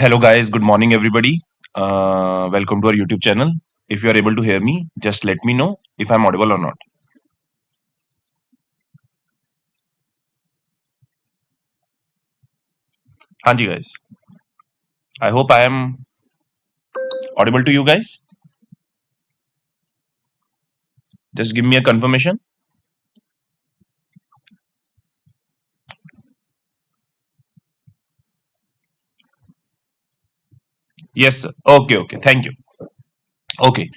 Hello, guys. Good morning, everybody. Welcome to our YouTube channel. If you are able to hear me, just let me know if I'm audible or not. Hanji, guys. I hope I am audible to you guys. Just give me a confirmation. Yes, sir. Okay, okay. Thank you. Okay.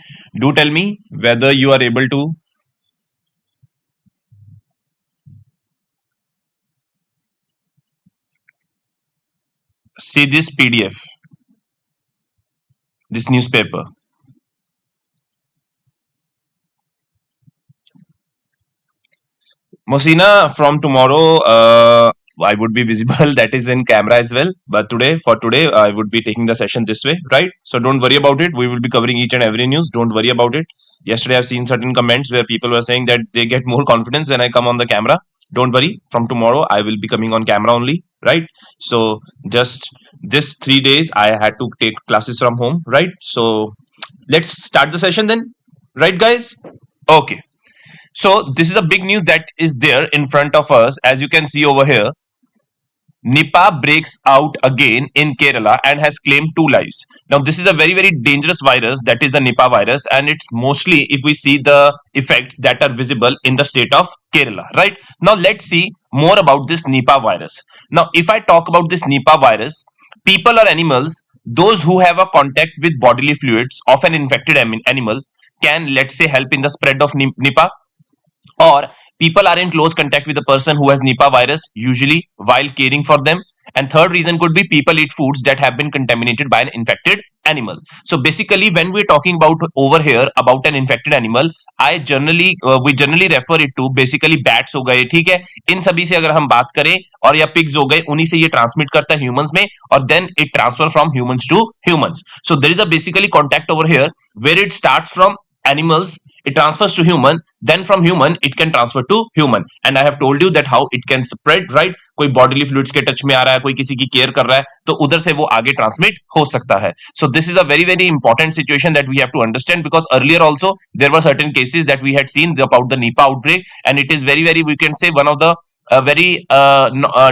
Do tell me whether you are able to see this PDF, this newspaper. Mosina, from tomorrow, I would be visible. That is in camera as well. But for today, I would be taking the session this way, right? So don't worry about it. We will be covering each and every news. Don't worry about it. Yesterday, I've seen certain comments where people were saying that they get more confidence when I come on the camera. Don't worry. From tomorrow, I will be coming on camera only, right? So just this 3 days, I had to take classes from home, right? So let's start the session then, right, guys? Okay. So this is a big news that is there in front of us. As you can see over here, Nipa breaks out again in Kerala and has claimed 2 lives. Now, this is a very, very dangerous virus, that is the Nipa virus, and it's mostly, if we see the effects that are visible in the state of Kerala, right? Now, let's see more about this Nipa virus. Now, if I talk about this Nipa virus, people or animals, those who have a contact with bodily fluids of an infected animal can, let's say, help in the spread of Nipah, or people are in close contact with a person who has Nipah virus, usually while caring for them. And third reason could be people eat foods that have been contaminated by an infected animal. So basically, when we're talking about over here about an infected animal, we generally refer it to basically bats हो गए, ठीक है, इन सभी से अगर हम बात करें, और या pigs हो गए, उन्हीं से ये ट्रांसमिट करता है humans में, और then it transfer from humans to humans. So there is a basically contact over here where it starts from animals, it transfers to human, then from human it can transfer to human. And I have told you that how it can spread, right? कोई bodily fluids के touch में आ रहा है, कोई किसी की care कर रहा है, तो उधर से वो आगे ट्रांसमिट हो सकता है. So this is a very, very important situation that we have to understand, because earlier also there were certain cases that we had seen about the Nipah outbreak, and it is very, very, we can say, one of the very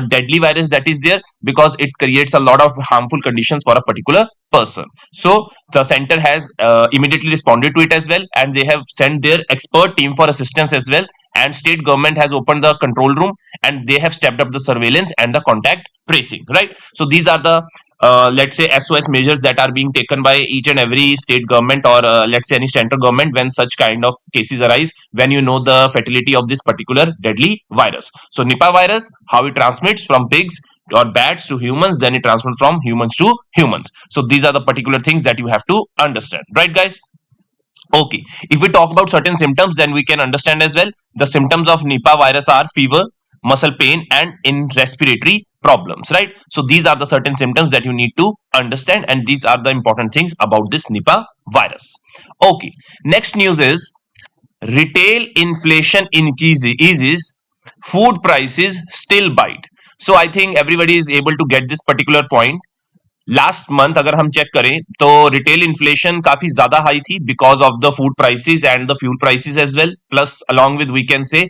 deadly virus that is there, because it creates a lot of harmful conditions for a particular person. So the center has immediately responded to it as well, and they have sent their expert team for assistance as well, and state government has opened the control room, and they have stepped up the surveillance and the contact tracing, right? So these are the let's say SOS measures that are being taken by each and every state government, or let's say any central government, when such kind of cases arise, when you know the fatality of this particular deadly virus. So Nipah virus, how it transmits from pigs or bats to humans, then it transfers from humans to humans. So these are the particular things that you have to understand, right, guys? Okay, if we talk about certain symptoms, then we can understand as well. The symptoms of Nipah virus are fever, muscle pain, and in respiratory problems, right? So these are the certain symptoms that you need to understand, and these are the important things about this Nipah virus. Okay, next news is retail inflation increases, food prices still bite. So I think everybody is able to get this particular point. Last month अगर हम check करें तो retail inflation काफी ज्यादा high थी because of the food prices and the fuel prices as well, plus along with we can say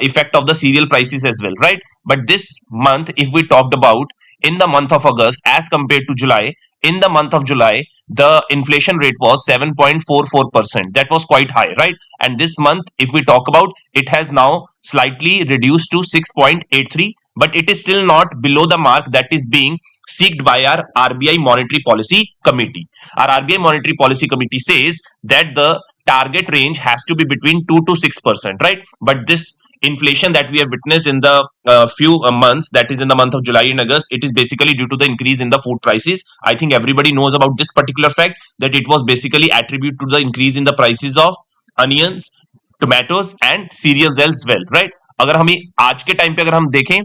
effect of the cereal prices as well, right? But this month, if we talked about in the month of August as compared to July, in the month of July the inflation rate was 7.44%. That was quite high, right? And this month, if we talk about, it has now slightly reduced to 6.83, but it is still not below the mark that is being seeked by our RBI Monetary Policy Committee. Our RBI Monetary Policy Committee says that the target range has to be between 2 to 6%, right? But this inflation that we have witnessed in the few months, that is in the month of July and August, it is basically due to the increase in the food prices. I think everybody knows about this particular fact, that it was basically attributed to the increase in the prices of onions, tomatoes and cereals as well, right? अगर हमें आज के time पे अगर हम देखें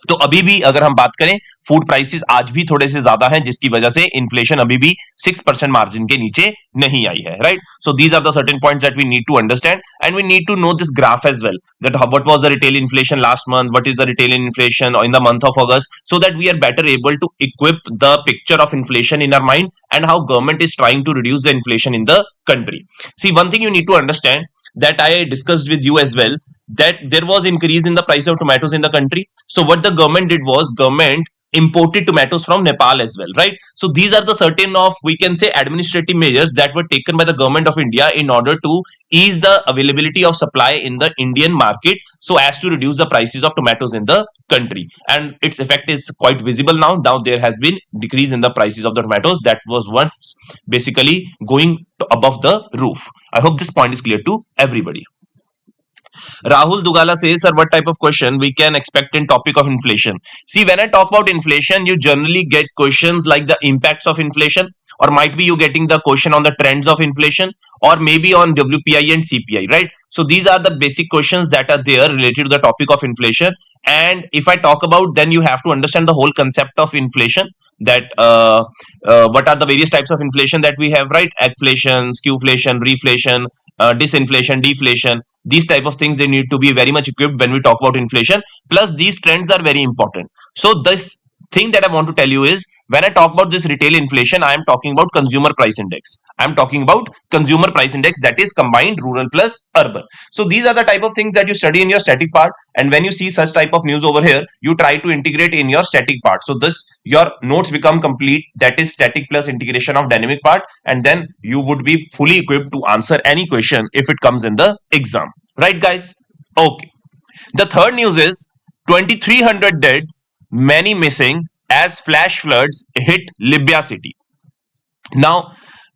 तो अभी भी अगर हम बात करें, फूड प्राइसेस आज भी थोड़े से ज्यादा हैं, जिसकी वजह से इन्फ्लेशन अभी भी 6% मार्जिन के नीचे नहीं आई है, right? So these are the certain points that we need to understand, and we need to know this graph as well, that what was the retail inflation last month, what is the retail inflation in the month of August, so that we are better able to equip the picture of inflation in our mind and how government is trying to reduce the inflation in the country. See, one thing you need to understand that I discussed with you as well, that there was increase in the price of tomatoes in the country. So what the government did was, government imported tomatoes from Nepal as well, right? So these are the certain of, we can say, administrative measures that were taken by the government of India in order to ease the availability of supply in the Indian market, so as to reduce the prices of tomatoes in the country. And its effect is quite visible now. Now there has been decrease in the prices of the tomatoes that was once basically going above the roof. I hope this point is clear to everybody. Rahul Dugala says, sir, what type of question we can expect in topic of inflation? See, when I talk about inflation, you generally get questions like the impacts of inflation, or might be you getting the question on the trends of inflation, or maybe on WPI and CPI, right? So these are the basic questions that are there related to the topic of inflation. And if I talk about, then you have to understand the whole concept of inflation, that what are the various types of inflation that we have, right? Agflation, skewflation, reflation, disinflation, deflation. These type of things, they need to be very much equipped when we talk about inflation. Plus these trends are very important. So this thing that I want to tell you is, when I talk about this retail inflation, I am talking about consumer price index. I am talking about consumer price index, that is combined rural plus urban. So these are the type of things that you study in your static part, and when you see such type of news over here, you try to integrate in your static part. So this, your notes become complete, that is static plus integration of dynamic part, and then you would be fully equipped to answer any question if it comes in the exam, right guys? Okay. The third news is 2300 dead, many missing as flash floods hit Libya city. Now,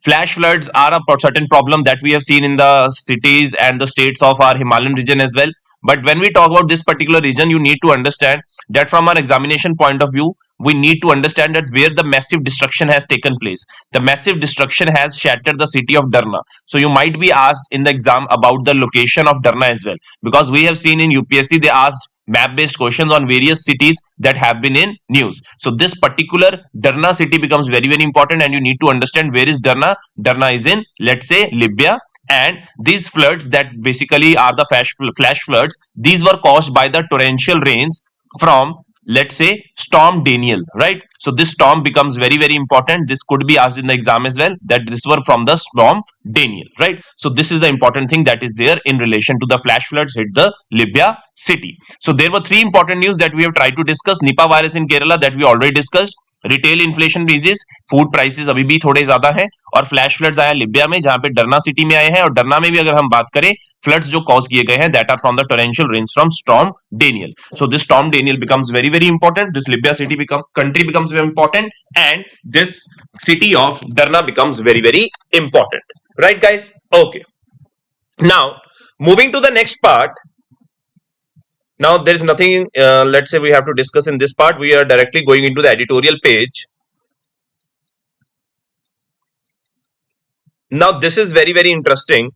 flash floods are a certain problem that we have seen in the cities and the states of our Himalayan region as well. But when we talk about this particular region, you need to understand that from our examination point of view, we need to understand that where the massive destruction has taken place. The massive destruction has shattered the city of Darna. So you might be asked in the exam about the location of Darna as well, because we have seen in UPSC they asked map based questions on various cities that have been in news. So this particular Darna city becomes very, very important, and you need to understand where is Darna. Darna is in, let's say, Libya. And these floods that basically are the flash floods, these were caused by the torrential rains from, let's say, storm Daniel, right? So this storm becomes very, very important. This could be asked in the exam as well, that this were from the storm Daniel, right? So this is the important thing that is there in relation to the flash floods hit the Libya city. So there were three important news that we have tried to discuss. Nipa virus in Kerala, that we already discussed. Retail inflation ridges, food prices अभी भी थोड़े ज्यादा हैं, और flash floods आया लिबिया में, जहां पे डरना सिटी में आए हैं, और डरना में भी अगर हम बात करें, फ्लड्स जो कॉज किए गए हैं, that are from the torrential rains from storm Daniel. So this storm Daniel becomes very, very important. This Libya city country becomes very important, and this city of Derna becomes very, very important. Right guys? Okay. Now moving to the next part. Now there is nothing, let's say, we have to discuss in this part. We are directly going into the editorial page. Now this is very, very interesting.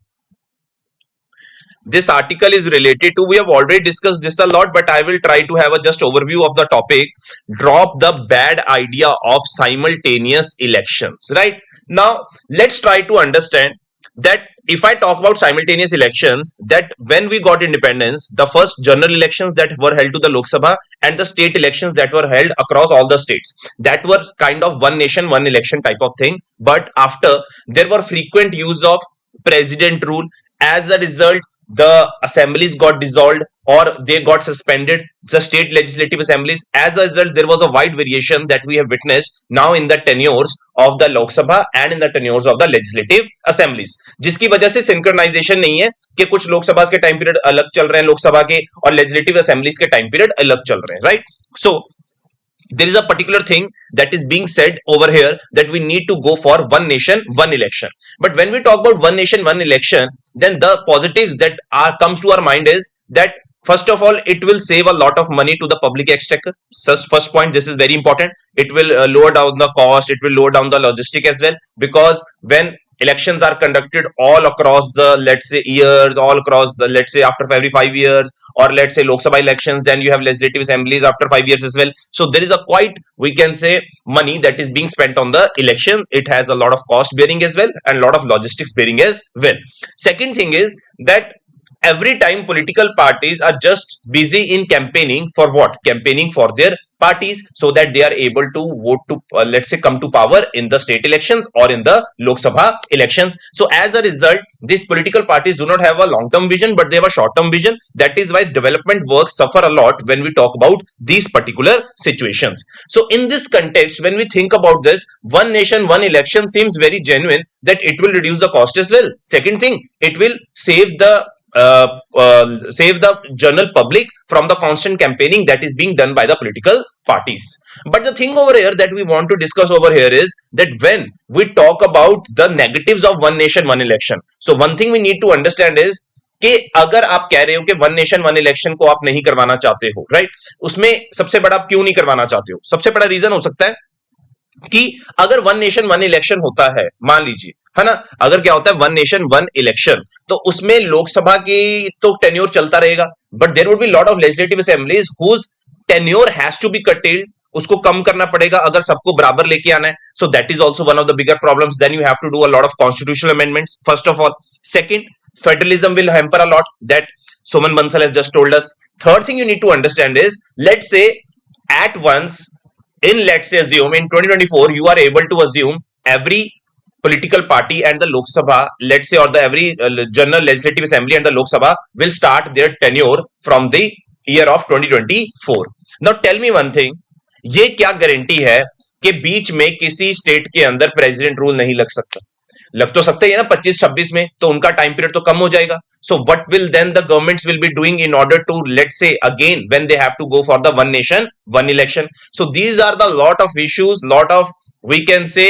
This article is related to, we have already discussed this a lot, but I will try to have a just overview of the topic. Drop the bad idea of simultaneous elections. Right now, let's try to understand that if I talk about simultaneous elections, that when we got independence, the first general elections that were held to the Lok Sabha and the state elections that were held across all the states, that were kind of one nation, one election type of thing. But after, there were frequent use of president rule. As a result, the assemblies got dissolved or they got suspended, the state legislative assemblies. As a result, there was a wide variation that we have witnessed now in the tenures of the Lok Sabha and in the tenures of the legislative assemblies, जिसकी वजह से synchronisation नहीं है कि कुछ लोकसभा के time period अलग चल रहे हैं लोकसभा के और लेजिस्लेटिव असेंबलीज के टाइम पीरियड अलग चल रहे हैं, right? So there is a particular thing that is being said over here, that we need to go for one nation, one election. But when we talk about one nation, one election, then the positives that comes to our mind is that, first of all, it will save a lot of money to the public exchequer. So first point, this is very important. It will lower down the cost. It will lower down the logistic as well, because when elections are conducted all across the, let's say, years, all across the, let's say, after every 5 years, or let's say Lok Sabha elections, then you have legislative assemblies after 5 years as well. So there is a quite, we can say, money that is being spent on the elections. It has a lot of cost bearing as well, and a lot of logistics bearing as well. Second thing is that every time political parties are just busy in campaigning for what? Campaigning for their parties, so that they are able to vote to, let's say, come to power in the state elections or in the Lok Sabha elections. So as a result, these political parties do not have a long term vision, but they have a short term vision. That is why development works suffer a lot when we talk about these particular situations. So in this context, when we think about this, one nation, one election seems very genuine, that it will reduce the cost as well. Second thing, it will save the general public from the constant campaigning that is being done by the political parties. But the thing over here that we want to discuss over here is that when we talk about the negatives of one nation, one election, so one thing we need to understand is कि अगर आप कह रहे हो कि one nation one election को आप नहीं करवाना चाहते हो, राइट, उसमें सबसे बड़ा आप क्यों नहीं करवाना चाहते हो? सबसे बड़ा रीजन हो सकता है कि अगर वन नेशन वन इलेक्शन होता है, मान लीजिए, है ना, अगर क्या होता है वन नेशन वन इलेक्शन, तो उसमें लोकसभा की तो टेन्योर चलता रहेगा, but there would be lot of legislative assemblies whose tenure has to be curtailed, उसको कम करना पड़ेगा अगर सबको बराबर लेके आना है. So that is also one of the bigger problems. Then you have to do a lot of constitutional amendments, first of all. Second, federalism will hamper a lot, that Suman Bansal has just told us. Third thing you need to understand is, let's say at once, let's say assume in 2024 you are able to assume every political party and the Lok Sabha, let's say, or the every general legislative assembly and the Lok Sabha will start their tenure from the year of 2024. Now tell me one thing, ये क्या guarantee है कि बीच में किसी state के अंदर president rule नहीं लग सकता? लग तो सकते हैं ना 25-26 में, तो उनका टाइम पीरियड तो कम हो जाएगा. So what will then the governments will be doing in order to, let's say again when they have to go for the one nation one election? So these are the lot of issues, lot of, we can say,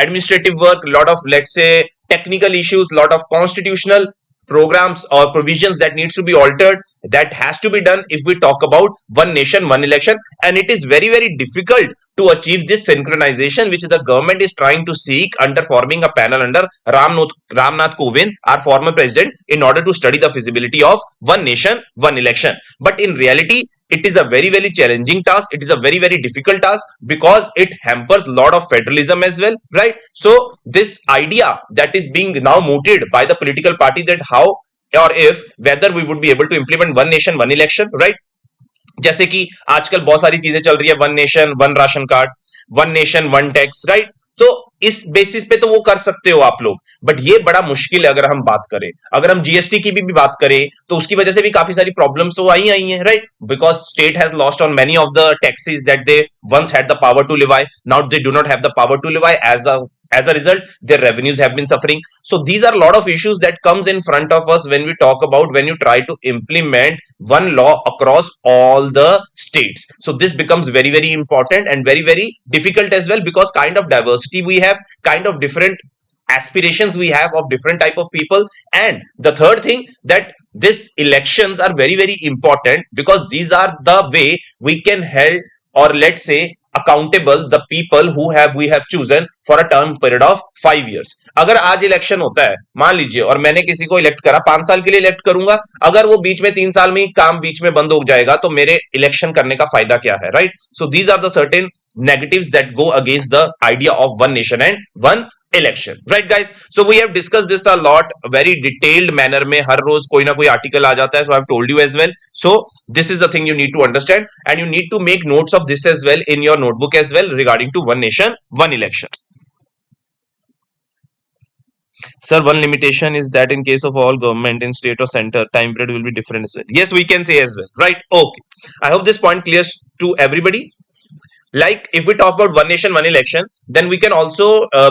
administrative work, lot of, let's say, technical issues, lot of constitutional programs or provisions that needs to be altered, that has to be done if we talk about one nation one election. And it is very very difficult to achieve this synchronization which the government is trying to seek under forming a panel under Ramnath Kovind, our former president, in order to study the feasibility of one nation one election. But in reality it is a very very challenging task, it is a very very difficult task, because it hampers a lot of federalism as well, right? So this idea that is being now mooted by the political party, that how or if whether we would be able to implement one nation one election, right? जैसे कि आजकल बहुत सारी चीजें चल रही है, one nation one ration card, one nation one tax, right? तो इस बेसिस पे तो वो कर सकते हो आप लोग, बट ये बड़ा मुश्किल है. अगर हम बात करें, अगर हम जीएसटी की भी बात करें, तो उसकी वजह से भी काफी सारी प्रॉब्लम्स तो आई हैं, right? Because state has lost on many of the taxes that they once had the power to levy, now they do not have the power to levy. As a result, their revenues have been suffering. So these are a lot of issues that comes in front of us when we talk about, when you try to implement one law across all the states. So this becomes very very important and very very difficult as well, because kind of diversity we have, kind of different aspirations we have of different type of people. And the third thing, that these elections are very very important, because these are the way we can help, or let's say accountable, the people who we have chosen for a term period of 5 years. अगर आज election होता है, मान लीजिए, और मैंने किसी को इलेक्ट करा, 5 साल के लिए इलेक्ट करूंगा, अगर वो बीच में 3 साल में काम बीच में बंद हो जाएगा, तो मेरे इलेक्शन करने का फायदा क्या है, right? So these are the certain negatives that go against the idea of one nation and one election, right guys? So we have discussed this a lot, very detailed manner में. हर रोज कोई ना कोई article आ जाता है, so I have told you as well. So this is the thing you need to understand, and you need to make notes of this as well in your notebook as well, regarding to one nation one election. Sir, one limitation is that in case of all government in state or center, time period will be different as well. Yes, we can say as well, right? Okay, I hope this point clears to everybody. Like if we talk about one nation one election, then we can also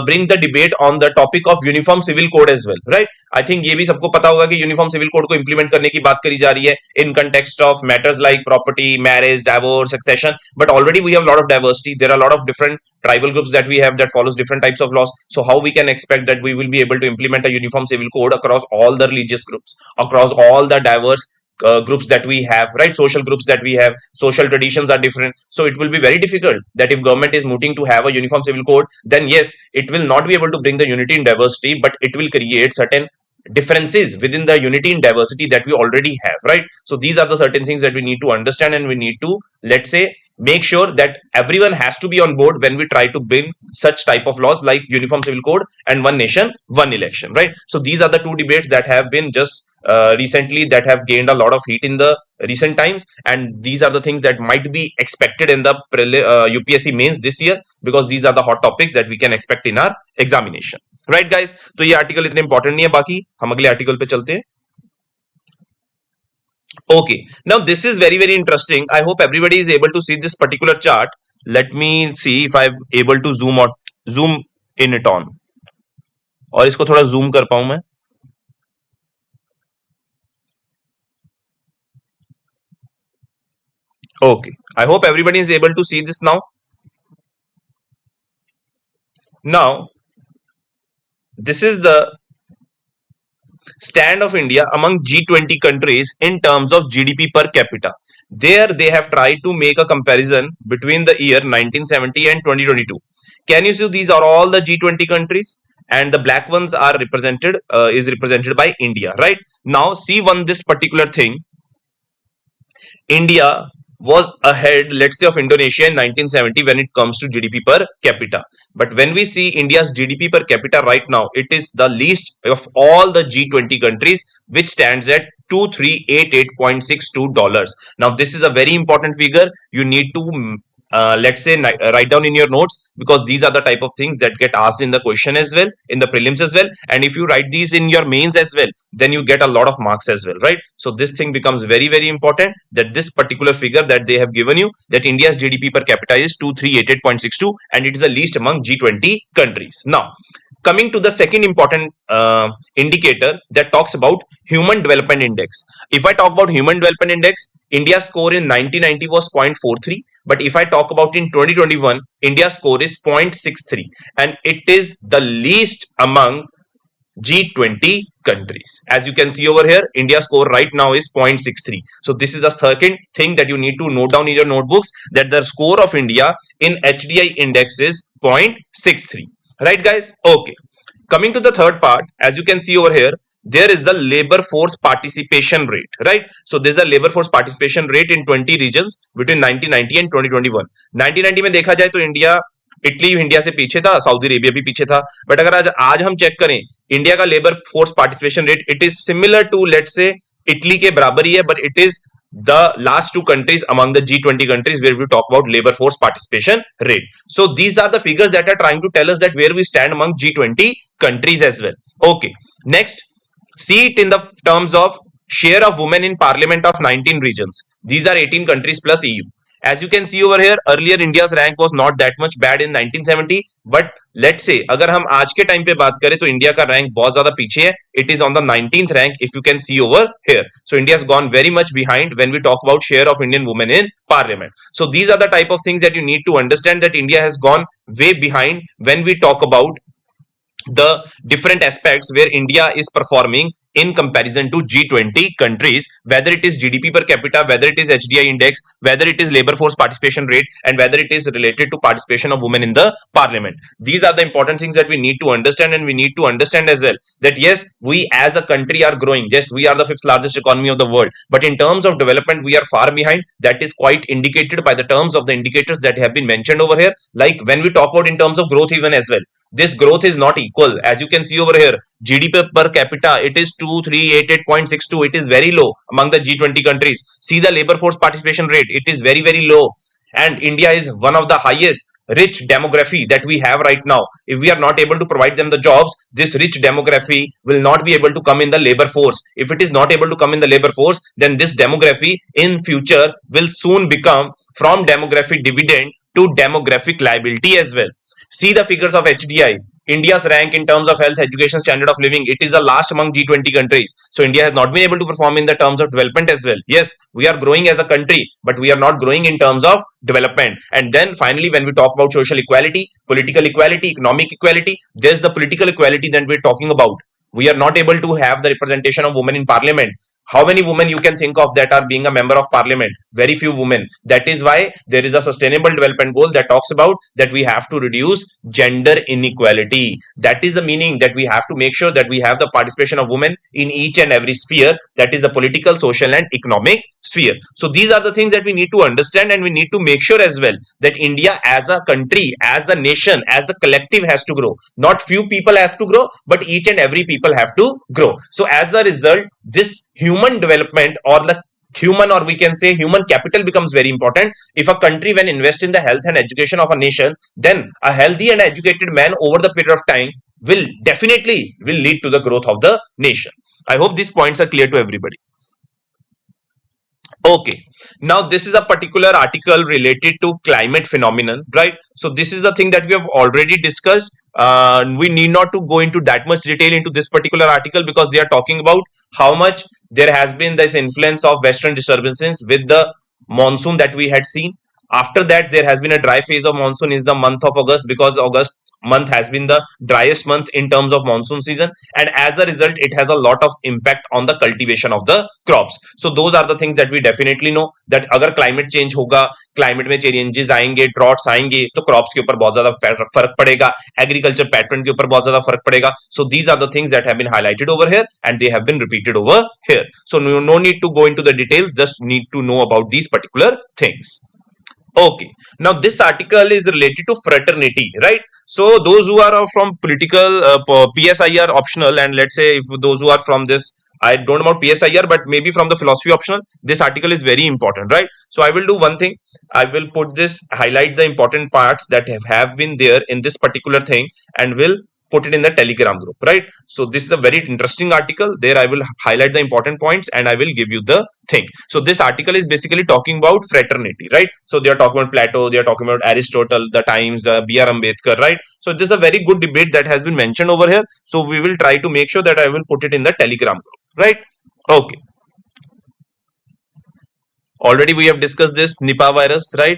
bring the debate on the topic of uniform civil code as well, right? I think ये भी सबको पता होगा कि uniform civil code को implement करने की बात करी जा रही है in context of matters like property, marriage, divorce, succession. But already we have a lot of diversity. There are a lot of different tribal groups that we have that follows different types of laws. So how we can expect that we will be able to implement a uniform civil code across all the religious groups, across all the diverse groups that we have, right? Social groups that we have, social traditions are different. So it will be very difficult that if government is mooting to have a uniform civil code, then yes, it will not be able to bring the unity in diversity, but it will create certain differences within the unity in diversity that we already have, right? So these are the certain things that we need to understand, and we need to, let's say, make sure that everyone has to be on board when we try to bring such type of laws like uniform civil code and one nation one election, right? So these are the two debates that have been just recently, that have gained a lot of heat in the recent times, and these are the things that might be expected in the UPSC mains this year, because these are the hot topics that we can expect in our examination, right guys? तो ये article इतने important नहीं है, बाकी हम अगले article पे चलते हैं. Okay, now this is very very interesting. I hope everybody is able to see this particular chart. Let me see if I'm able to zoom in it on, और इसको थोड़ा zoom कर पाऊं मैं. Okay, I hope everybody is able to see this now. Now, this is the stand of India among G20 countries in terms of GDP per capita. There they have tried to make a comparison between the year 1970 and 2022. Can you see these are all the G20 countries, and the black ones are represented is represented by India, right? Now see this particular thing. India was ahead, let's say, of Indonesia in 1970 when it comes to GDP per capita. But when we see India's GDP per capita right now, it is the least of all the G20 countries, which stands at $2388.62. Now, this is a very important figure. You need to let's say write down in your notes, because these are the type of things that get asked in the question as well, in the prelims as well, and if you write these in your mains as well, then you get a lot of marks as well, right? So this thing becomes very very important, that this particular figure that they have given you, that India's GDP per capita is 2388.62, and it is the least among G20 countries. Now, coming to the second important indicator that talks about human development index. If I talk about human development index, India's score in 1990 was 0.43, but if I talk about in 2021, India's score is 0.63, and it is the least among G20 countries. As you can see over here, India's score right now is 0.63. So this is the second thing that you need to note down in your notebooks, that the score of India in HDI index is 0.63. Right guys? Okay. Coming to the third part, as you can see over here, there is the labor force participation rate, right? So there's a labor force participation rate in 20 regions between 1990 and 2021. 1990 में देखा जाए तो India, Italy India से पीछे था, Saudi Arabia भी पीछे था, बट अगर आज हम चेक करें इंडिया का labour force participation rate, it is similar to, let's say, Italy के बराबर ही है, but it is the last two countries among the G20 countries where we talk about labor force participation rate. So these are the figures that are trying to tell us that where we stand among G20 countries as well. Okay, next, see it in the terms of share of women in parliament of 19 regions. These are 18 countries plus EU. As you can see over here, earlier India's rank was not that much bad in 1970, but let's say अगर हम आज के time पे बात करें तो India का rank बहुत ज्यादा पीछे है. It is on the 19th rank, if you can see over here. So India has gone very much behind when we talk about share of Indian women in parliament. So these are the type of things that you need to understand, that India has gone way behind when we talk about the different aspects where India is performing in comparison to G20 countries, whether it is GDP per capita, whether it is HDI index, whether it is labor force participation rate, and whether it is related to participation of women in the parliament. These are the important things that we need to understand, and we need to understand as well that yes, we as a country are growing. Yes, we are the 5th largest economy of the world, but in terms of development, we are far behind. That is quite indicated by the terms of the indicators that have been mentioned over here. Like when we talk about in terms of growth even as well, this growth is not equal. As you can see over here, GDP per capita, it is 2388.62. It is very low among the G20 countries. See the labor force participation rate, it is very very low, and India is one of the highest rich demography that we have right now. If we are not able to provide them the jobs, this rich demography will not be able to come in the labor force. If it is not able to come in the labor force, then this demography in future will soon become from demographic dividend to demographic liability as well. See the figures of HDI. India's rank in terms of health, education, standard of living, it is the last among G20 countries. So India has not been able to perform in the terms of development as well. Yes, we are growing as a country, but we are not growing in terms of development. And then finally, when we talk about social equality, political equality, economic equality, there's the political equality that we're talking about. We are not able to have the representation of women in parliament. How many women you can think of that are being a member of parliament? Very few women. That is why there is a sustainable development goal that talks about that we have to reduce gender inequality. That is the meaning, that we have to make sure that we have the participation of women in each and every sphere, that is the political, social and economic sphere. So these are the things that we need to understand, and we need to make sure as well that India as a country, as a nation, as a collective has to grow. Not few people have to grow, but each and every people have to grow. So as a result, this human development, or the human, or we can say human capital, becomes very important. If a country when invest in the health and education of a nation, then a healthy and educated man over the period of time will definitely will lead to the growth of the nation. I hope these points are clear to everybody. Okay, now this is a particular article related to climate phenomenon, right? So this is the thing that we have already discussed. We need not to go into that much detail into this particular article, because they are talking about how much there has been this influence of western disturbances with the monsoon that we had seen. After that, there has been a dry phase of monsoon is the month of August, because August month has been the driest month in terms of monsoon season, and as a result it has a lot of impact on the cultivation of the crops. So those are the things that we definitely know, that अगर climate change होगा, climate में changes आएंगे, droughts आएंगे, तो crops के ऊपर बहुत ज्यादा फर्क पड़ेगा, agriculture pattern के ऊपर बहुत ज्यादा फर्क पड़ेगा. So these are the things that have been highlighted over here, and they have been repeated over here. So no need to go into the details, just need to know about these particular things. Okay, now this article is related to fraternity, right? So those who are from political PSIR optional, and let's say if those who are from this, I don't know about PSIR, but maybe from the philosophy optional, this article is very important, right? So I will do one thing, I will put this, highlight the important parts that have been there in this particular thing, and will put it in the telegram group, right? So this is a very interesting article. There I will highlight the important points, and I will give you the thing. So this article is basically talking about fraternity, right? So they are talking about Plato, they are talking about Aristotle, the times, the B.R. Ambedkar, right? So this is a very good debate that has been mentioned over here. So we will try to make sure that I will put it in the telegram group, right? Okay, already we have discussed this Nipa virus, right?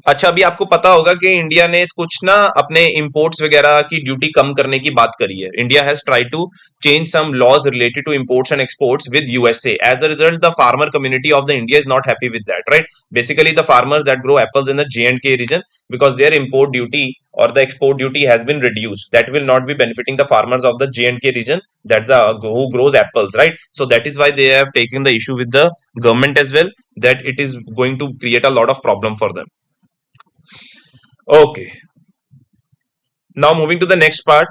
अच्छा, अभी आपको पता होगा कि India ने कुछ ना अपने इंपोर्ट्स वगैरह की ड्यूटी कम करने की बात करी है. India has try to change some laws related to imports and exports with USA. As a result, the farmer community of the India is not happy with that, right? Basically, the farmers that grow apples in the J&K region, because their import duty or the export duty has been reduced, that will not be benefiting the farmers of the J&K region, that's the who grows apples, right? So that is why they have taken the issue with the government as well, that it is going to create a lot of problem for them. Okay, now moving to the next part.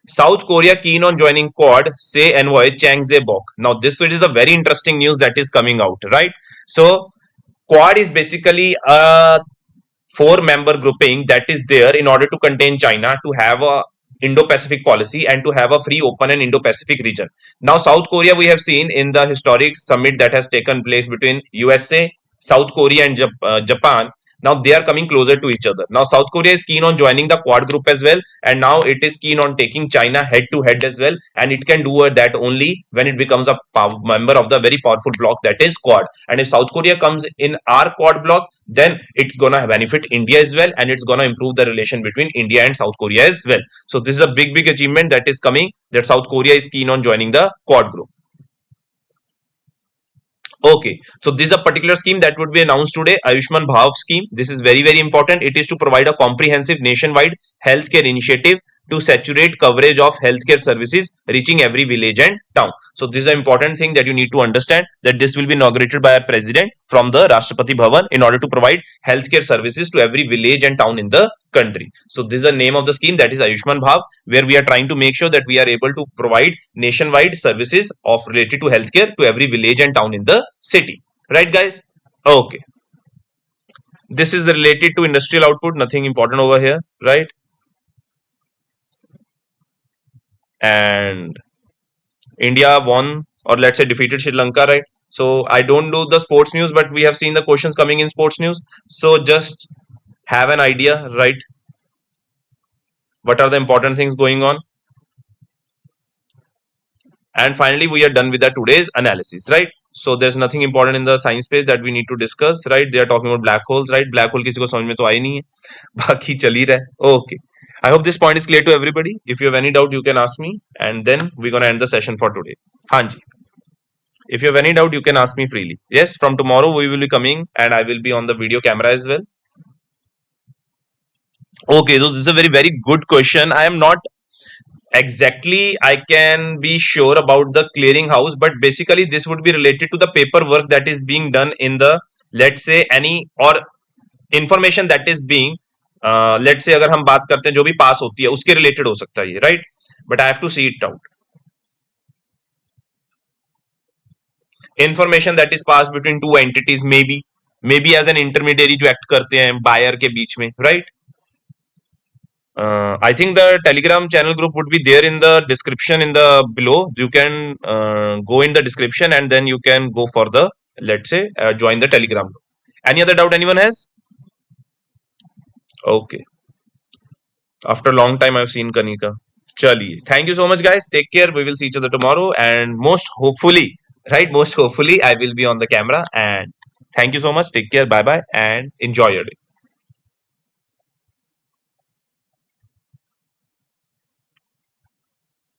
South Korea keen on joining Quad, say envoy Chang Zae-bok. Now this is a very interesting news that is coming out, right? So Quad is basically a four-member grouping that is there in order to contain China, to have a Indo-Pacific policy, and to have a free, open and Indo-Pacific region. Now South Korea, we have seen in the historic summit that has taken place between USA, South Korea and Japan. Now they are coming closer to each other. Now South Korea is keen on joining the Quad group as well, and now it is keen on taking China head to head as well, and it can do that only when it becomes a member of the very powerful bloc that is Quad. And if South Korea comes in our Quad bloc, then it's gonna benefit India as well, and it's gonna improve the relation between India and South Korea as well. So this is a big achievement that is coming, that South Korea is keen on joining the Quad group. Okay, so this is a particular scheme that would be announced today, Ayushman Bhav scheme. This is very important. It is to provide a comprehensive nationwide healthcare initiative to saturate coverage of healthcare services reaching every village and town. So this is an important thing that you need to understand, that this will be inaugurated by our president from the Rashtrapati Bhavan in order to provide healthcare services to every village and town in the country. So this is the name of the scheme, that is Ayushman Bhav, where we are trying to make sure that we are able to provide nationwide services of related to healthcare to every village and town in the city. Right, guys? Okay. This is related to industrial output, nothing important over here, right? And India won, or let's say defeated Sri Lanka, right? So I don't do the sports news, but we have seen the questions coming in sports news. So just have an idea, right? What are the important things going on? And finally, we are done with the today's analysis, right? So there's nothing important in the science page that we need to discuss, right? They are talking about black holes, right? Black hole किसी को समझ में तो आई नहीं है, बाकी चल ही रहा है. Okay. I hope this point is clear to everybody. If you have any doubt, you can ask me, and then we're gonna end the session for today. Hanji. If you have any doubt, you can ask me freely. Yes, from tomorrow we will be coming, and I will be on the video camera as well. Okay, so this is a very good question. I am not exactly, I can be sure about the clearinghouse, but basically this would be related to the paperwork that is being done in the, let's say, any or information that is being let's say अगर हम बात करते हैं जो भी पास होती है उसके रिलेटेड हो सकता है ये, right? But I have to see it out. Information that is pass between two entities, may be as an intermediary जो एक्ट करते हैं बायर के बीच में, राइट? I think the Telegram channel group would be there in the description in the below. You can go in the description and then you can go for the, let's say, join the Telegram group. Any other doubt anyone has? Okay. After a long time, I've seen Kanika. Chaliye. Thank you so much, guys. Take care. We will see each other tomorrow. And most hopefully, right? Most hopefully, I will be on the camera. And thank you so much. Take care. Bye bye. And enjoy your day.